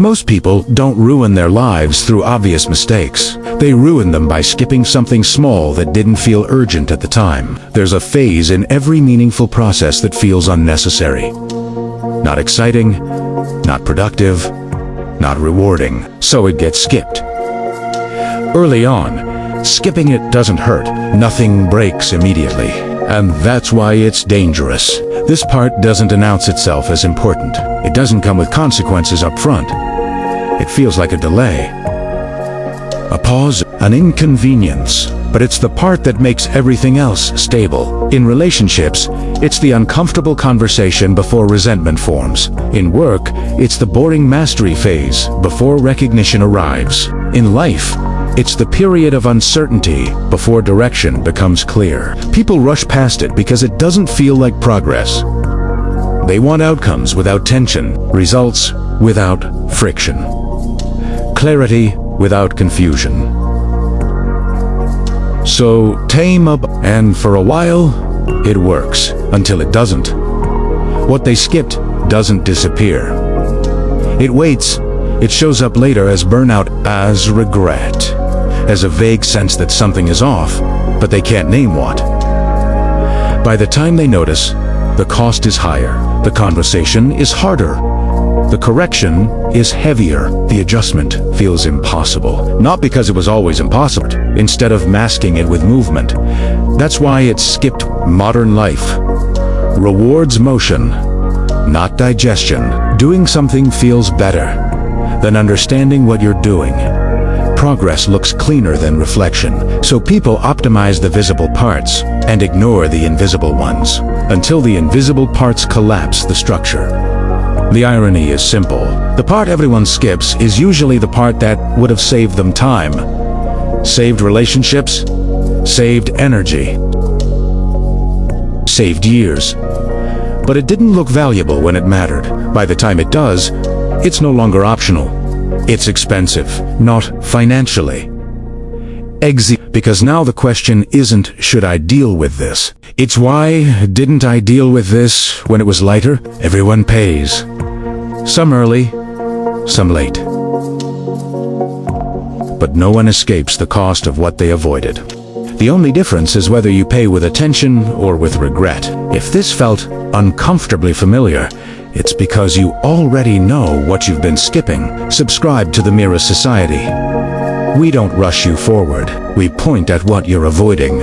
Most people don't ruin their lives through obvious mistakes. They ruin them by skipping something small that didn't feel urgent at the time. There's a phase in every meaningful process that feels unnecessary. Not exciting, not productive, not rewarding, so it gets skipped. Early on, skipping it doesn't hurt. Nothing breaks immediately. And that's why it's dangerous. This part doesn't announce itself as important. It doesn't come with consequences up front. It feels like a delay, a pause, an inconvenience. But it's the part that makes everything else stable. In relationships, it's the uncomfortable conversation before resentment forms. In work, it's the boring mastery phase before recognition arrives. In life, it's the period of uncertainty before direction becomes clear. People rush past it because it doesn't feel like progress. They want outcomes without tension, results without friction, clarity without confusion. So tame up, and for a while, it works, until it doesn't. What they skipped doesn't disappear. It waits. It shows up later as burnout, as regret, as a vague sense that something is off, but they can't name what. By the time they notice, the cost is higher, the conversation is harder, the correction is heavier, the adjustment feels impossible. Not because it was always impossible, instead of masking it with movement. That's why it's skipped. Modern life rewards motion, not digestion. Doing something feels better than understanding what you're doing. Progress looks cleaner than reflection, so people optimize the visible parts and ignore the invisible ones, until the invisible parts collapse the structure. The irony is simple. The part everyone skips is usually the part that would have saved them time, saved relationships, saved energy, saved years. But it didn't look valuable when it mattered. By the time it does, it's no longer optional. It's expensive, not financially. Because now the question isn't, should I deal with this? It's why didn't I deal with this when it was lighter? Everyone pays. Some early, some late. But no one escapes the cost of what they avoided. The only difference is whether you pay with attention or with regret. If this felt uncomfortably familiar, it's because you already know what you've been skipping. Subscribe to the Mirror Society. We don't rush you forward. We point at what you're avoiding.